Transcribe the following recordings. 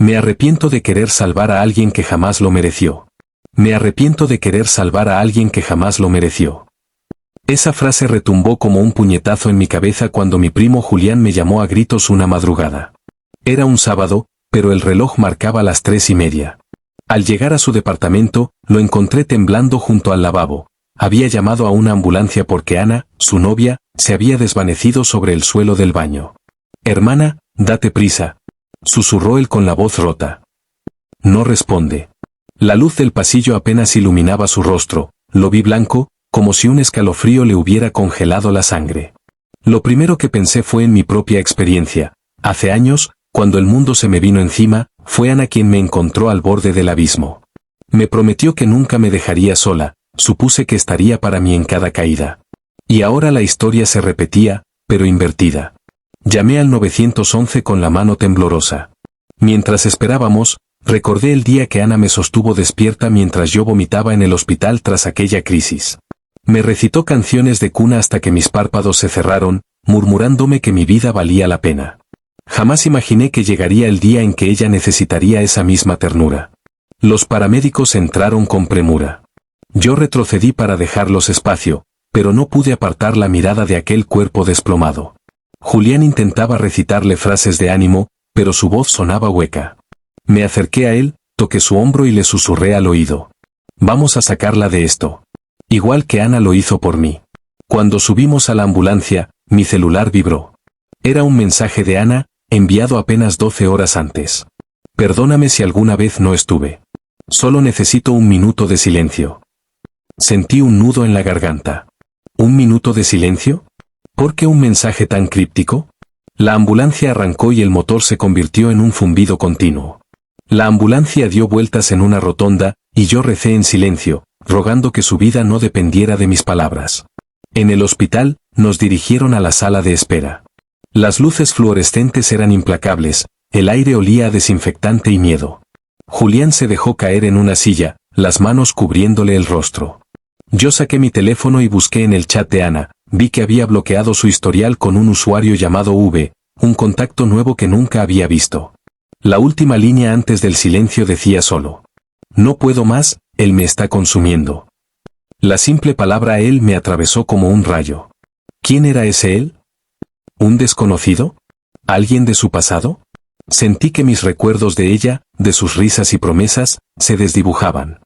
Me arrepiento de querer salvar a alguien que jamás lo mereció. Me arrepiento de querer salvar a alguien que jamás lo mereció. Esa frase retumbó como un puñetazo en mi cabeza cuando mi primo Julián me llamó a gritos una madrugada. Era un sábado, pero el reloj marcaba las 3:30. Al llegar a su departamento, lo encontré temblando junto al lavabo. Había llamado a una ambulancia porque Ana, su novia, se había desvanecido sobre el suelo del baño. «Hermana, date prisa», susurró él con la voz rota. No responde. La luz del pasillo apenas iluminaba su rostro, lo vi blanco, como si un escalofrío le hubiera congelado la sangre. Lo primero que pensé fue en mi propia experiencia. Hace años, cuando el mundo se me vino encima, fue Ana quien me encontró al borde del abismo. Me prometió que nunca me dejaría sola, supuse que estaría para mí en cada caída. Y ahora la historia se repetía, pero invertida. Llamé al 911 con la mano temblorosa. Mientras esperábamos, recordé el día que Ana me sostuvo despierta mientras yo vomitaba en el hospital tras aquella crisis. Me recitó canciones de cuna hasta que mis párpados se cerraron, murmurándome que mi vida valía la pena. Jamás imaginé que llegaría el día en que ella necesitaría esa misma ternura. Los paramédicos entraron con premura. Yo retrocedí para dejarlos espacio, pero no pude apartar la mirada de aquel cuerpo desplomado. Julián intentaba recitarle frases de ánimo, pero su voz sonaba hueca. Me acerqué a él, toqué su hombro y le susurré al oído. «Vamos a sacarla de esto». Igual que Ana lo hizo por mí. Cuando subimos a la ambulancia, mi celular vibró. Era un mensaje de Ana, enviado apenas 12 horas antes. «Perdóname si alguna vez no estuve. Solo necesito un minuto de silencio». Sentí un nudo en la garganta. ¿Un minuto de silencio? ¿Por qué un mensaje tan críptico? La ambulancia arrancó y el motor se convirtió en un zumbido continuo. La ambulancia dio vueltas en una rotonda, y yo recé en silencio, rogando que su vida no dependiera de mis palabras. En el hospital, nos dirigieron a la sala de espera. Las luces fluorescentes eran implacables, el aire olía a desinfectante y miedo. Julián se dejó caer en una silla, las manos cubriéndole el rostro. Yo saqué mi teléfono y busqué en el chat de Ana, vi que había bloqueado su historial con un usuario llamado V, un contacto nuevo que nunca había visto. La última línea antes del silencio decía solo: «No puedo más, él me está consumiendo». La simple palabra él me atravesó como un rayo. ¿Quién era ese él? ¿Un desconocido? ¿Alguien de su pasado? Sentí que mis recuerdos de ella, de sus risas y promesas, se desdibujaban.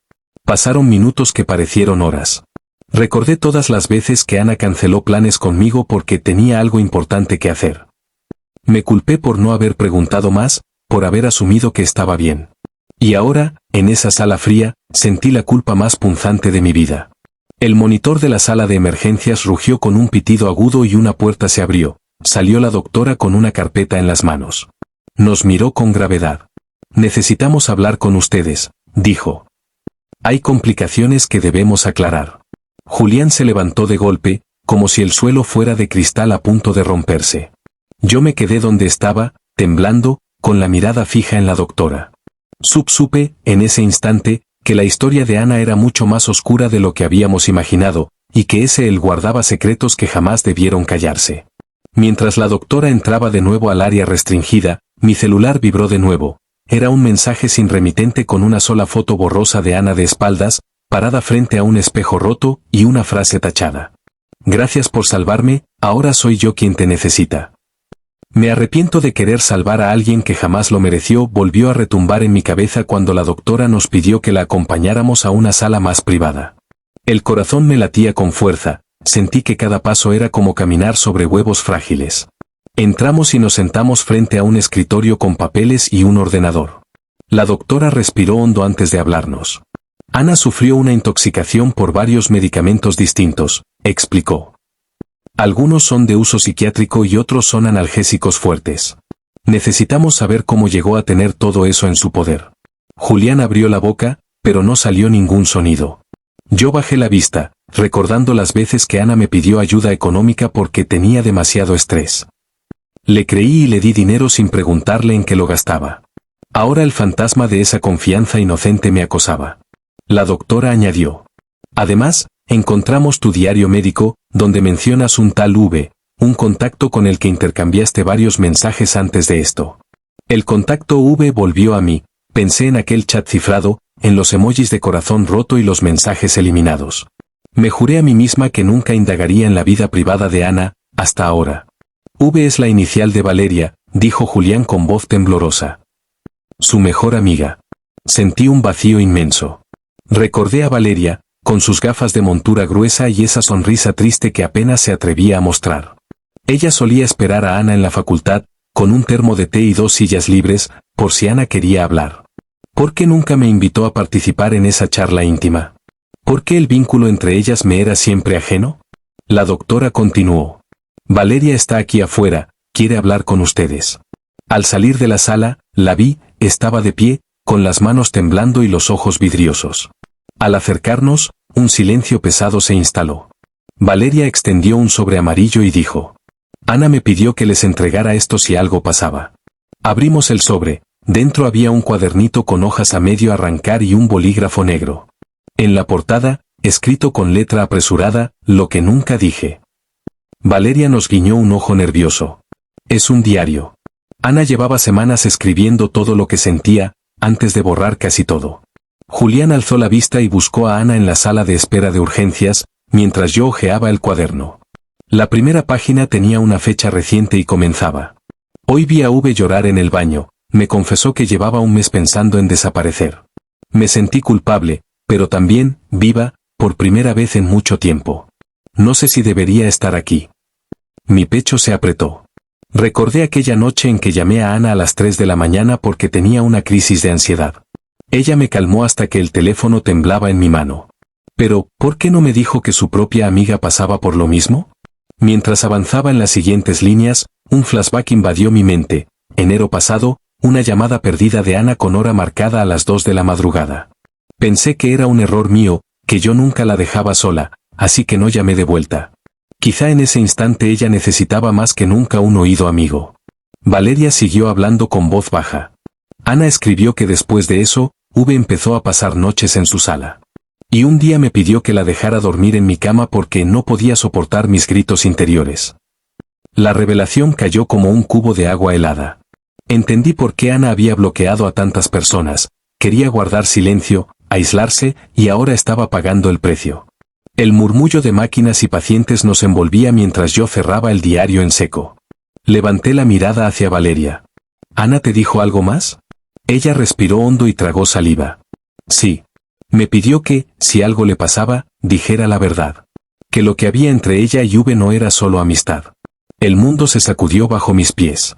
Pasaron minutos que parecieron horas. Recordé todas las veces que Ana canceló planes conmigo porque tenía algo importante que hacer. Me culpé por no haber preguntado más, por haber asumido que estaba bien. Y ahora, en esa sala fría, sentí la culpa más punzante de mi vida. El monitor de la sala de emergencias rugió con un pitido agudo y una puerta se abrió. Salió la doctora con una carpeta en las manos. Nos miró con gravedad. «Necesitamos hablar con ustedes», dijo. «Hay complicaciones que debemos aclarar». Julián se levantó de golpe, como si el suelo fuera de cristal a punto de romperse. Yo me quedé donde estaba, temblando, con la mirada fija en la doctora. Supe, en ese instante, que la historia de Ana era mucho más oscura de lo que habíamos imaginado, y que ese él guardaba secretos que jamás debieron callarse. Mientras la doctora entraba de nuevo al área restringida, mi celular vibró de nuevo. Era un mensaje sin remitente con una sola foto borrosa de Ana de espaldas, parada frente a un espejo roto, y una frase tachada. «Gracias por salvarme, ahora soy yo quien te necesita». Me arrepiento de querer salvar a alguien que jamás lo mereció, volvió a retumbar en mi cabeza cuando la doctora nos pidió que la acompañáramos a una sala más privada. El corazón me latía con fuerza, sentí que cada paso era como caminar sobre huevos frágiles. Entramos y nos sentamos frente a un escritorio con papeles y un ordenador. La doctora respiró hondo antes de hablarnos. «Ana sufrió una intoxicación por varios medicamentos distintos», explicó. «Algunos son de uso psiquiátrico y otros son analgésicos fuertes. Necesitamos saber cómo llegó a tener todo eso en su poder». Julián abrió la boca, pero no salió ningún sonido. Yo bajé la vista, recordando las veces que Ana me pidió ayuda económica porque tenía demasiado estrés. Le creí y le di dinero sin preguntarle en qué lo gastaba. Ahora el fantasma de esa confianza inocente me acosaba. La doctora añadió: «Además, encontramos tu diario médico, donde mencionas un tal V, un contacto con el que intercambiaste varios mensajes antes de esto». El contacto V volvió a mí. Pensé en aquel chat cifrado, en los emojis de corazón roto y los mensajes eliminados. Me juré a mí misma que nunca indagaría en la vida privada de Ana, hasta ahora. V es la inicial de Valeria, dijo Julián con voz temblorosa. Su mejor amiga. Sentí un vacío inmenso. Recordé a Valeria, con sus gafas de montura gruesa y esa sonrisa triste que apenas se atrevía a mostrar. Ella solía esperar a Ana en la facultad, con un termo de té y 2 sillas libres, por si Ana quería hablar. ¿Por qué nunca me invitó a participar en esa charla íntima? ¿Por qué el vínculo entre ellas me era siempre ajeno? La doctora continuó. Valeria está aquí afuera, quiere hablar con ustedes. Al salir de la sala, la vi, estaba de pie, con las manos temblando y los ojos vidriosos. Al acercarnos, un silencio pesado se instaló. Valeria extendió un sobre amarillo y dijo: Ana me pidió que les entregara esto si algo pasaba. Abrimos el sobre, dentro había un cuadernito con hojas a medio arrancar y un bolígrafo negro. En la portada, escrito con letra apresurada, lo que nunca dije. Valeria nos guiñó un ojo nervioso. Es un diario. Ana llevaba semanas escribiendo todo lo que sentía, antes de borrar casi todo. Julián alzó la vista y buscó a Ana en la sala de espera de urgencias, mientras yo hojeaba el cuaderno. La primera página tenía una fecha reciente y comenzaba. Hoy vi a V llorar en el baño, me confesó que llevaba un mes pensando en desaparecer. Me sentí culpable, pero también, viva, por primera vez en mucho tiempo. No sé si debería estar aquí. Mi pecho se apretó. Recordé aquella noche en que llamé a Ana a las 3 de la mañana porque tenía una crisis de ansiedad. Ella me calmó hasta que el teléfono temblaba en mi mano. Pero, ¿por qué no me dijo que su propia amiga pasaba por lo mismo? Mientras avanzaba en las siguientes líneas, un flashback invadió mi mente. Enero pasado, una llamada perdida de Ana con hora marcada a las 2 de la madrugada. Pensé que era un error mío, que yo nunca la dejaba sola, así que no llamé de vuelta. Quizá en ese instante ella necesitaba más que nunca un oído amigo. Valeria siguió hablando con voz baja. Ana escribió que después de eso, V empezó a pasar noches en su sala. Y un día me pidió que la dejara dormir en mi cama porque no podía soportar mis gritos interiores. La revelación cayó como un cubo de agua helada. Entendí por qué Ana había bloqueado a tantas personas, quería guardar silencio, aislarse, y ahora estaba pagando el precio. El murmullo de máquinas y pacientes nos envolvía mientras yo cerraba el diario en seco. Levanté la mirada hacia Valeria. ¿Ana te dijo algo más? Ella respiró hondo y tragó saliva. Sí. Me pidió que, si algo le pasaba, dijera la verdad. Que lo que había entre ella y V no era solo amistad. El mundo se sacudió bajo mis pies.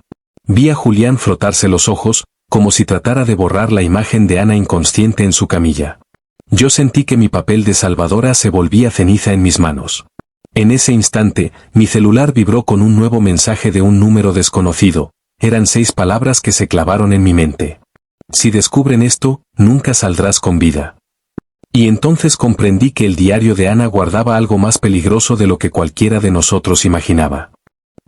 Vi a Julián frotarse los ojos, como si tratara de borrar la imagen de Ana inconsciente en su camilla. Yo sentí que mi papel de salvadora se volvía ceniza en mis manos. En ese instante, mi celular vibró con un nuevo mensaje de un número desconocido. Eran 6 palabras que se clavaron en mi mente. Si descubren esto, nunca saldrás con vida. Y entonces comprendí que el diario de Ana guardaba algo más peligroso de lo que cualquiera de nosotros imaginaba.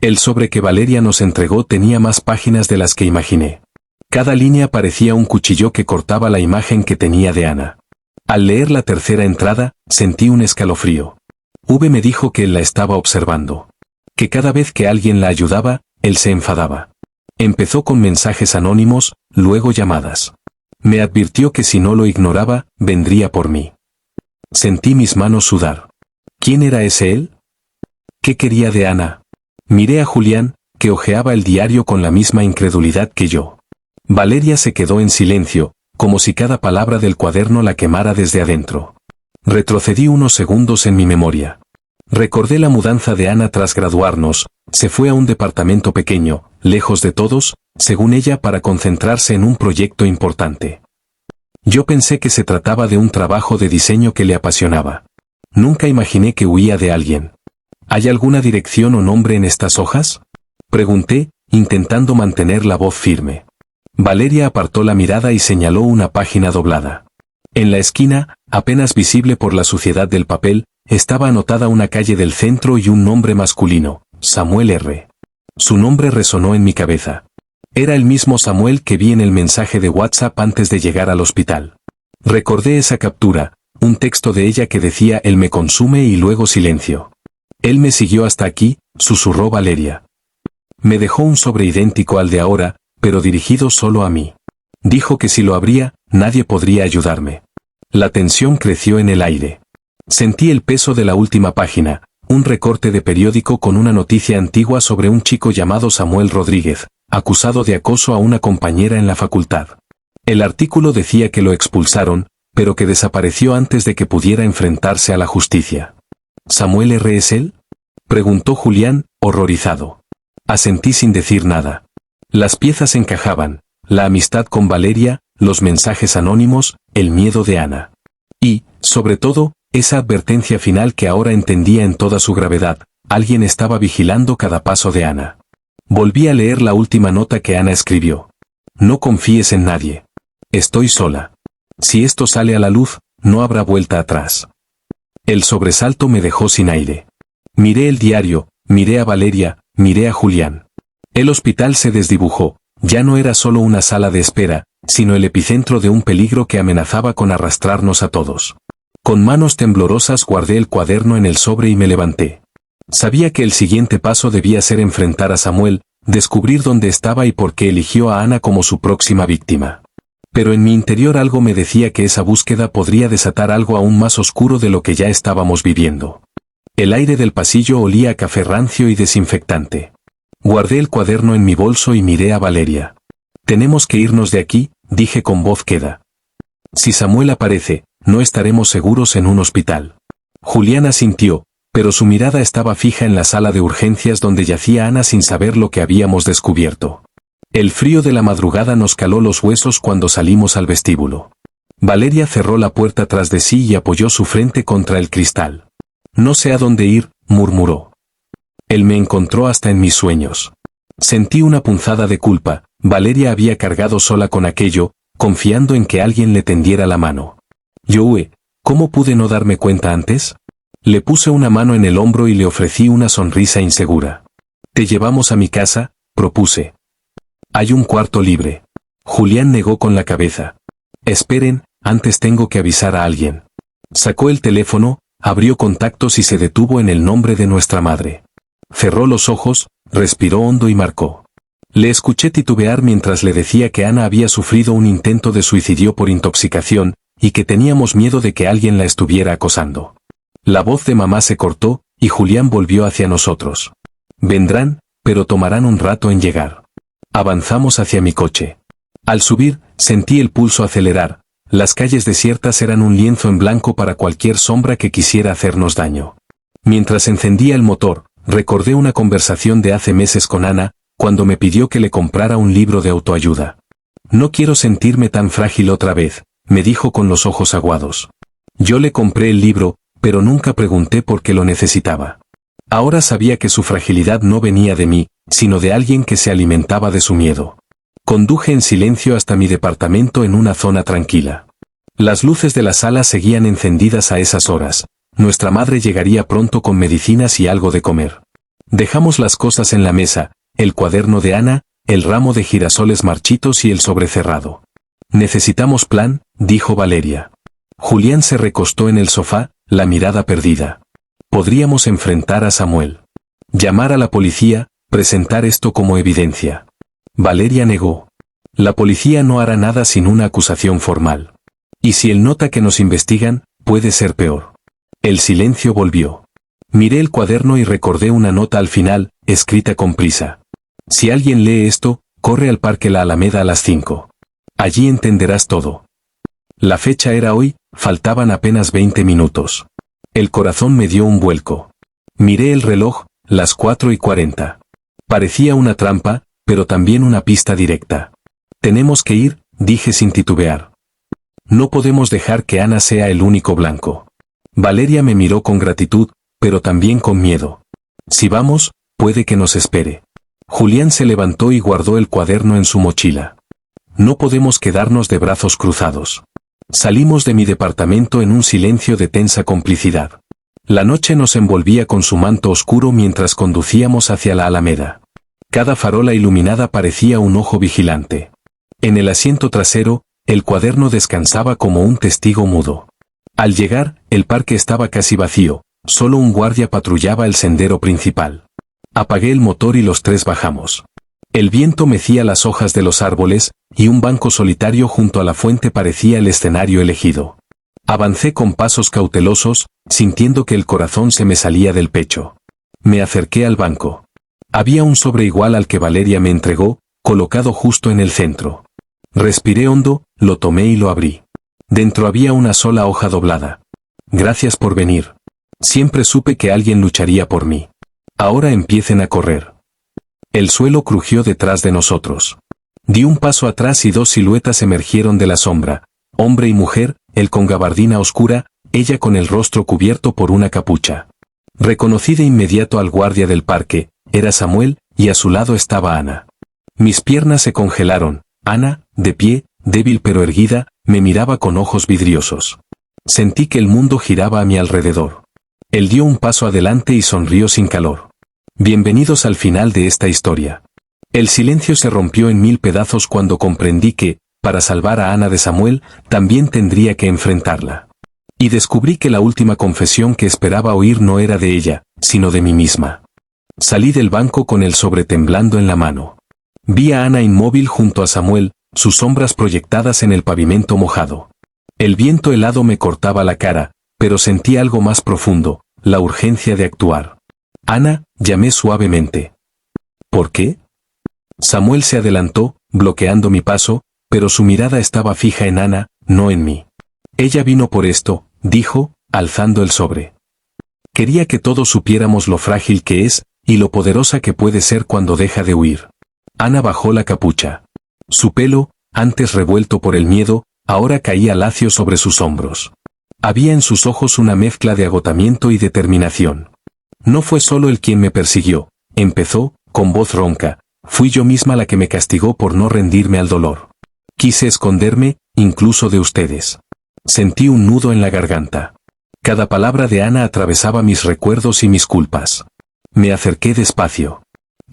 El sobre que Valeria nos entregó tenía más páginas de las que imaginé. Cada línea parecía un cuchillo que cortaba la imagen que tenía de Ana. Al leer la tercera entrada, sentí un escalofrío. V me dijo que él la estaba observando. Que cada vez que alguien la ayudaba, él se enfadaba. Empezó con mensajes anónimos, luego llamadas. Me advirtió que si no lo ignoraba, vendría por mí. Sentí mis manos sudar. ¿Quién era ese él? ¿Qué quería de Ana? Miré a Julián, que hojeaba el diario con la misma incredulidad que yo. Valeria se quedó en silencio, como si cada palabra del cuaderno la quemara desde adentro. Retrocedí unos segundos en mi memoria. Recordé la mudanza de Ana tras graduarnos, se fue a un departamento pequeño, lejos de todos, según ella para concentrarse en un proyecto importante. Yo pensé que se trataba de un trabajo de diseño que le apasionaba. Nunca imaginé que huía de alguien. ¿Hay alguna dirección o nombre en estas hojas? Pregunté, intentando mantener la voz firme. Valeria apartó la mirada y señaló una página doblada. En la esquina, apenas visible por la suciedad del papel, estaba anotada una calle del centro y un nombre masculino, Samuel R. Su nombre resonó en mi cabeza. Era el mismo Samuel que vi en el mensaje de WhatsApp antes de llegar al hospital. Recordé esa captura, un texto de ella que decía él me consume y luego silencio. Él me siguió hasta aquí, susurró Valeria. Me dejó un sobre idéntico al de ahora, pero dirigido solo a mí. Dijo que si lo abría, nadie podría ayudarme. La tensión creció en el aire. Sentí el peso de la última página, un recorte de periódico con una noticia antigua sobre un chico llamado Samuel Rodríguez, acusado de acoso a una compañera en la facultad. El artículo decía que lo expulsaron, pero que desapareció antes de que pudiera enfrentarse a la justicia. ¿Samuel R. es él?, preguntó Julián, horrorizado. Asentí sin decir nada. Las piezas encajaban, la amistad con Valeria, los mensajes anónimos, el miedo de Ana. Y, sobre todo, esa advertencia final que ahora entendía en toda su gravedad: alguien estaba vigilando cada paso de Ana. Volví a leer la última nota que Ana escribió. No confíes en nadie. Estoy sola. Si esto sale a la luz, no habrá vuelta atrás. El sobresalto me dejó sin aire. Miré el diario, miré a Valeria, miré a Julián. El hospital se desdibujó, ya no era solo una sala de espera, sino el epicentro de un peligro que amenazaba con arrastrarnos a todos. Con manos temblorosas guardé el cuaderno en el sobre y me levanté. Sabía que el siguiente paso debía ser enfrentar a Samuel, descubrir dónde estaba y por qué eligió a Ana como su próxima víctima. Pero en mi interior algo me decía que esa búsqueda podría desatar algo aún más oscuro de lo que ya estábamos viviendo. El aire del pasillo olía a café rancio y desinfectante. Guardé el cuaderno en mi bolso y miré a Valeria. Tenemos que irnos de aquí, dije con voz queda. Si Samuel aparece, no estaremos seguros en un hospital. Julián asintió, pero su mirada estaba fija en la sala de urgencias donde yacía Ana sin saber lo que habíamos descubierto. El frío de la madrugada nos caló los huesos cuando salimos al vestíbulo. Valeria cerró la puerta tras de sí y apoyó su frente contra el cristal. No sé a dónde ir, murmuró. Él me encontró hasta en mis sueños. Sentí una punzada de culpa. Valeria había cargado sola con aquello, confiando en que alguien le tendiera la mano. ¿Cómo pude no darme cuenta antes? Le puse una mano en el hombro y le ofrecí una sonrisa insegura. Te llevamos a mi casa, propuse. Hay un cuarto libre. Julián negó con la cabeza. Esperen, antes tengo que avisar a alguien. Sacó el teléfono, abrió contactos y se detuvo en el nombre de nuestra madre. Cerró los ojos, respiró hondo y marcó. Le escuché titubear mientras le decía que Ana había sufrido un intento de suicidio por intoxicación, y que teníamos miedo de que alguien la estuviera acosando. La voz de mamá se cortó, y Julián volvió hacia nosotros. Vendrán, pero tomarán un rato en llegar. Avanzamos hacia mi coche. Al subir, sentí el pulso acelerar. Las calles desiertas eran un lienzo en blanco para cualquier sombra que quisiera hacernos daño. Mientras encendía el motor, recordé una conversación de hace meses con Ana, cuando me pidió que le comprara un libro de autoayuda. No quiero sentirme tan frágil otra vez, me dijo con los ojos aguados. Yo le compré el libro, pero nunca pregunté por qué lo necesitaba. Ahora sabía que su fragilidad no venía de mí, sino de alguien que se alimentaba de su miedo. Conduje en silencio hasta mi departamento en una zona tranquila. Las luces de la sala seguían encendidas a esas horas. Nuestra madre llegaría pronto con medicinas y algo de comer. Dejamos las cosas en la mesa, el cuaderno de Ana, el ramo de girasoles marchitos y el sobre cerrado. Necesitamos plan, dijo Valeria. Julián se recostó en el sofá, la mirada perdida. Podríamos enfrentar a Samuel. Llamar a la policía, presentar esto como evidencia. Valeria negó. La policía no hará nada sin una acusación formal. Y si él nota que nos investigan, puede ser peor. El silencio volvió. Miré el cuaderno y recordé una nota al final, escrita con prisa. Si alguien lee esto, corre al Parque La Alameda a las 5. Allí entenderás todo. La fecha era hoy, faltaban apenas 20 minutos. El corazón me dio un vuelco. Miré el reloj, las 4:40. Parecía una trampa, pero también una pista directa. Tenemos que ir, dije sin titubear. No podemos dejar que Ana sea el único blanco. Valeria me miró con gratitud, pero también con miedo. Si vamos, puede que nos espere. Julián se levantó y guardó el cuaderno en su mochila. No podemos quedarnos de brazos cruzados. Salimos de mi departamento en un silencio de tensa complicidad. La noche nos envolvía con su manto oscuro mientras conducíamos hacia la Alameda. Cada farola iluminada parecía un ojo vigilante. En el asiento trasero, el cuaderno descansaba como un testigo mudo. Al llegar, el parque estaba casi vacío, solo un guardia patrullaba el sendero principal. Apagué el motor y los tres bajamos. El viento mecía las hojas de los árboles, y un banco solitario junto a la fuente parecía el escenario elegido. Avancé con pasos cautelosos, sintiendo que el corazón se me salía del pecho. Me acerqué al banco. Había un sobre igual al que Valeria me entregó, colocado justo en el centro. Respiré hondo, lo tomé y lo abrí. Dentro había una sola hoja doblada. Gracias por venir. Siempre supe que alguien lucharía por mí. Ahora empiecen a correr. El suelo crujió detrás de nosotros. Di un paso atrás y dos siluetas emergieron de la sombra, hombre y mujer, él con gabardina oscura, ella con el rostro cubierto por una capucha. Reconocí de inmediato al guardia del parque, era Samuel, y a su lado estaba Ana. Mis piernas se congelaron. Ana, de pie, débil pero erguida, me miraba con ojos vidriosos. Sentí que el mundo giraba a mi alrededor. Él dio un paso adelante y sonrió sin calor. Bienvenidos al final de esta historia. El silencio se rompió en 1000 pedazos cuando comprendí que, para salvar a Ana de Samuel, también tendría que enfrentarla. Y descubrí que la última confesión que esperaba oír no era de ella, sino de mí misma. Salí del banco con el sobre temblando en la mano. Vi a Ana inmóvil junto a Samuel, sus sombras proyectadas en el pavimento mojado. El viento helado me cortaba la cara, pero sentí algo más profundo, la urgencia de actuar. Ana, llamé suavemente. ¿Por qué? Samuel se adelantó, bloqueando mi paso, pero su mirada estaba fija en Ana, no en mí. Ella vino por esto, dijo, alzando el sobre. Quería que todos supiéramos lo frágil que es, y lo poderosa que puede ser cuando deja de huir. Ana bajó la capucha. Su pelo, antes revuelto por el miedo, ahora caía lacio sobre sus hombros. Había en sus ojos una mezcla de agotamiento y determinación. No fue solo él quien me persiguió, empezó, con voz ronca, fui yo misma la que me castigó por no rendirme al dolor. Quise esconderme, incluso de ustedes. Sentí un nudo en la garganta. Cada palabra de Ana atravesaba mis recuerdos y mis culpas. Me acerqué despacio.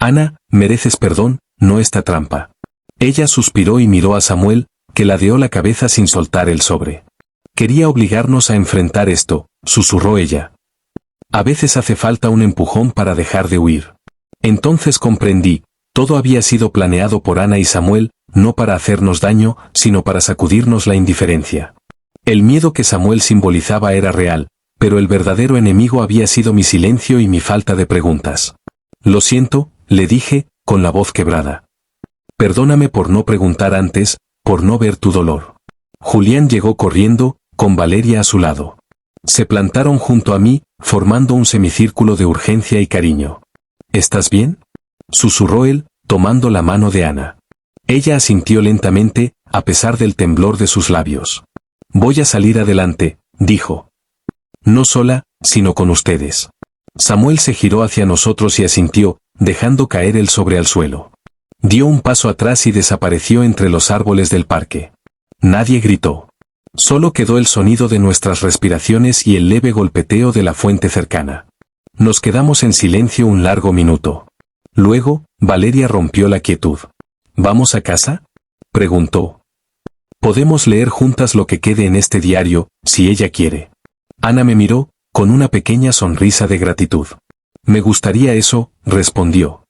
Ana, mereces perdón, no esta trampa. Ella suspiró y miró a Samuel, que ladeó la cabeza sin soltar el sobre. Quería obligarnos a enfrentar esto, susurró ella. A veces hace falta un empujón para dejar de huir. Entonces comprendí, todo había sido planeado por Ana y Samuel, no para hacernos daño, sino para sacudirnos la indiferencia. El miedo que Samuel simbolizaba era real, pero el verdadero enemigo había sido mi silencio y mi falta de preguntas. Lo siento, le dije, con la voz quebrada. Perdóname por no preguntar antes, por no ver tu dolor. Julián llegó corriendo, con Valeria a su lado. Se plantaron junto a mí, formando un semicírculo de urgencia y cariño. ¿Estás bien?, susurró él, tomando la mano de Ana. Ella asintió lentamente, a pesar del temblor de sus labios. Voy a salir adelante, dijo. No sola, sino con ustedes. Samuel se giró hacia nosotros y asintió, dejando caer el sobre al suelo. Dio un paso atrás y desapareció entre los árboles del parque. Nadie gritó. Solo quedó el sonido de nuestras respiraciones y el leve golpeteo de la fuente cercana. Nos quedamos en silencio un largo minuto. Luego, Valeria rompió la quietud. ¿Vamos a casa?, preguntó. Podemos leer juntas lo que quede en este diario, si ella quiere. Ana me miró, con una pequeña sonrisa de gratitud. Me gustaría eso, respondió.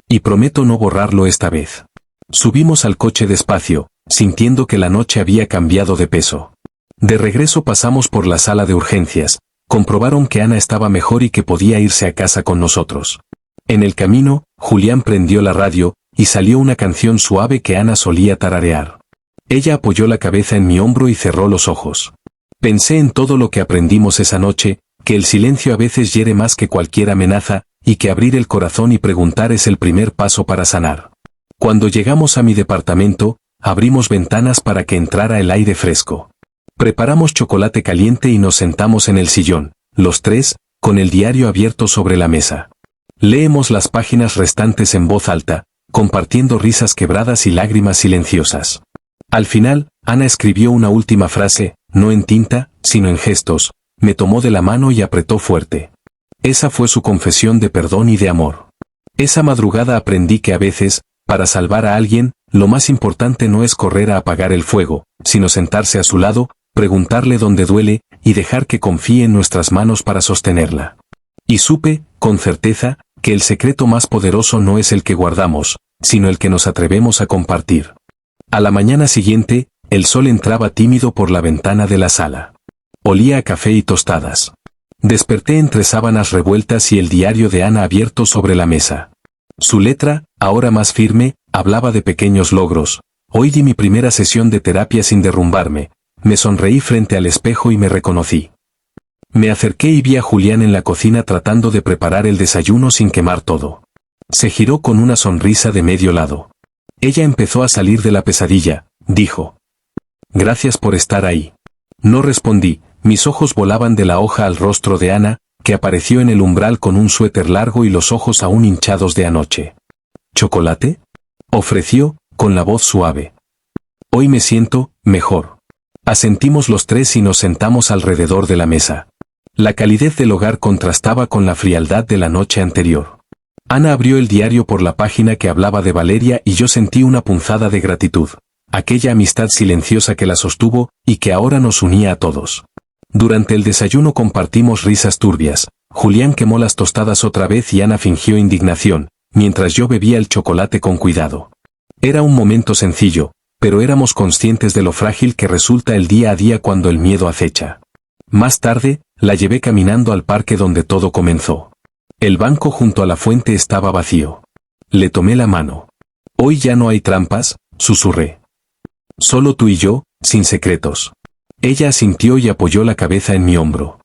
Y prometo no borrarlo esta vez. Subimos al coche despacio, sintiendo que la noche había cambiado de peso. De regreso pasamos por la sala de urgencias, comprobaron que Ana estaba mejor y que podía irse a casa con nosotros. En el camino, Julián prendió la radio, y salió una canción suave que Ana solía tararear. Ella apoyó la cabeza en mi hombro y cerró los ojos. Pensé en todo lo que aprendimos esa noche, que el silencio a veces hiere más que cualquier amenaza, y que abrir el corazón y preguntar es el primer paso para sanar. Cuando llegamos a mi departamento, abrimos ventanas para que entrara el aire fresco. Preparamos chocolate caliente y nos sentamos en el sillón, los tres, con el diario abierto sobre la mesa. Leemos las páginas restantes en voz alta, compartiendo risas quebradas y lágrimas silenciosas. Al final, Ana escribió una última frase, no en tinta, sino en gestos, me tomó de la mano y apretó fuerte. Esa fue su confesión de perdón y de amor. Esa madrugada aprendí que a veces, para salvar a alguien, lo más importante no es correr a apagar el fuego, sino sentarse a su lado, preguntarle dónde duele, y dejar que confíe en nuestras manos para sostenerla. Y supe, con certeza, que el secreto más poderoso no es el que guardamos, sino el que nos atrevemos a compartir. A la mañana siguiente, el sol entraba tímido por la ventana de la sala. Olía a café y tostadas. Desperté entre sábanas revueltas y el diario de Ana abierto sobre la mesa. Su letra, ahora más firme, hablaba de pequeños logros. Hoy di mi primera sesión de terapia sin derrumbarme. Me sonreí frente al espejo y me reconocí. Me acerqué y vi a Julián en la cocina tratando de preparar el desayuno sin quemar todo. Se giró con una sonrisa de medio lado. Ella empezó a salir de la pesadilla, dijo. Gracias por estar ahí. No respondí, mis ojos volaban de la hoja al rostro de Ana, que apareció en el umbral con un suéter largo y los ojos aún hinchados de anoche. ¿Chocolate?, ofreció, con la voz suave. Hoy me siento mejor. Asentimos los tres y nos sentamos alrededor de la mesa. La calidez del hogar contrastaba con la frialdad de la noche anterior. Ana abrió el diario por la página que hablaba de Valeria y yo sentí una punzada de gratitud, aquella amistad silenciosa que la sostuvo y que ahora nos unía a todos. Durante el desayuno compartimos risas turbias. Julián quemó las tostadas otra vez y Ana fingió indignación, mientras yo bebía el chocolate con cuidado. Era un momento sencillo, pero éramos conscientes de lo frágil que resulta el día a día cuando el miedo acecha. Más tarde, la llevé caminando al parque donde todo comenzó. El banco junto a la fuente estaba vacío. Le tomé la mano. Hoy ya no hay trampas, susurré. Solo tú y yo, sin secretos. Ella asintió y apoyó la cabeza en mi hombro.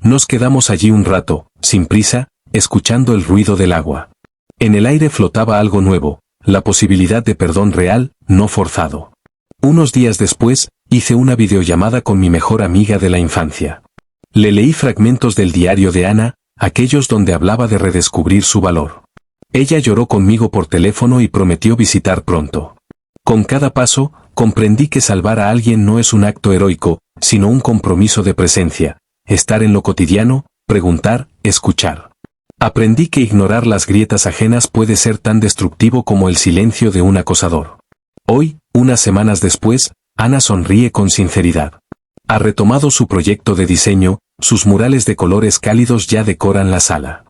Nos quedamos allí un rato, sin prisa, escuchando el ruido del agua. En el aire flotaba algo nuevo, la posibilidad de perdón real, no forzado. Unos días después, hice una videollamada con mi mejor amiga de la infancia. Le leí fragmentos del diario de Ana, aquellos donde hablaba de redescubrir su valor. Ella lloró conmigo por teléfono y prometió visitar pronto. Con cada paso, comprendí que salvar a alguien no es un acto heroico, sino un compromiso de presencia, estar en lo cotidiano, preguntar, escuchar. Aprendí que ignorar las grietas ajenas puede ser tan destructivo como el silencio de un acosador. Hoy, unas semanas después, Ana sonríe con sinceridad. Ha retomado su proyecto de diseño, sus murales de colores cálidos ya decoran la sala.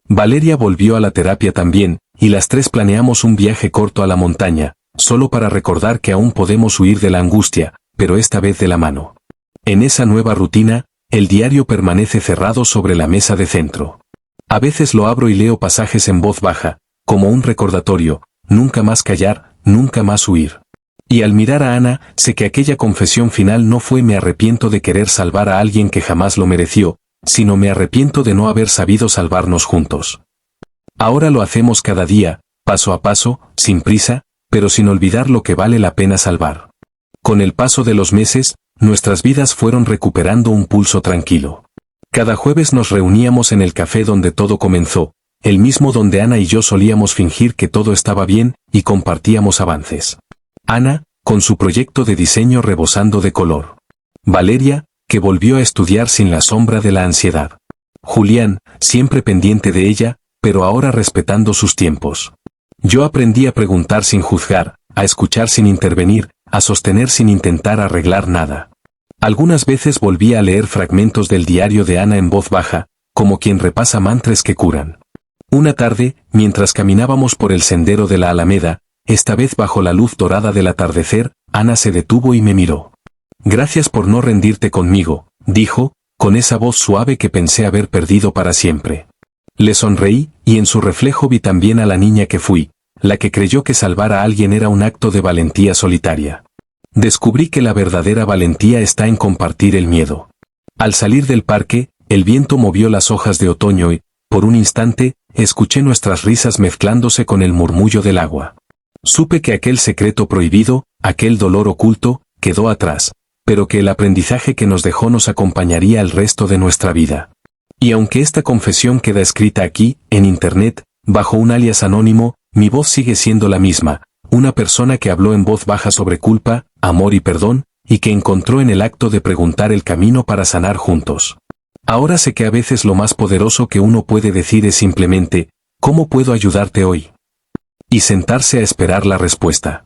Valeria volvió a la terapia también, y las tres planeamos un viaje corto a la montaña, solo para recordar que aún podemos huir de la angustia, pero esta vez de la mano. En esa nueva rutina, el diario permanece cerrado sobre la mesa de centro. A veces lo abro y leo pasajes en voz baja, como un recordatorio, nunca más callar, nunca más huir. Y al mirar a Ana, sé que aquella confesión final no fue me arrepiento de querer salvar a alguien que jamás lo mereció, sino me arrepiento de no haber sabido salvarnos juntos. Ahora lo hacemos cada día, paso a paso, sin prisa, pero sin olvidar lo que vale la pena salvar. Con el paso de los meses, nuestras vidas fueron recuperando un pulso tranquilo. Cada jueves nos reuníamos en el café donde todo comenzó, el mismo donde Ana y yo solíamos fingir que todo estaba bien, y compartíamos avances. Ana, con su proyecto de diseño rebosando de color. Valeria, que volvió a estudiar sin la sombra de la ansiedad. Julián, siempre pendiente de ella, pero ahora respetando sus tiempos. Yo aprendí a preguntar sin juzgar, a escuchar sin intervenir, a sostener sin intentar arreglar nada. Algunas veces volví a leer fragmentos del diario de Ana en voz baja, como quien repasa mantras que curan. Una tarde, mientras caminábamos por el sendero de la Alameda, esta vez bajo la luz dorada del atardecer, Ana se detuvo y me miró. Gracias por no rendirte conmigo, dijo, con esa voz suave que pensé haber perdido para siempre. Le sonreí, y en su reflejo vi también a la niña que fui, la que creyó que salvar a alguien era un acto de valentía solitaria. Descubrí que la verdadera valentía está en compartir el miedo. Al salir del parque, el viento movió las hojas de otoño y, por un instante, escuché nuestras risas mezclándose con el murmullo del agua. Supe que aquel secreto prohibido, aquel dolor oculto, quedó atrás, pero que el aprendizaje que nos dejó nos acompañaría el resto de nuestra vida. Y aunque esta confesión queda escrita aquí, en internet, bajo un alias anónimo, mi voz sigue siendo la misma, una persona que habló en voz baja sobre culpa, amor y perdón, y que encontró en el acto de preguntar el camino para sanar juntos. Ahora sé que a veces lo más poderoso que uno puede decir es simplemente, ¿cómo puedo ayudarte hoy? Y sentarse a esperar la respuesta.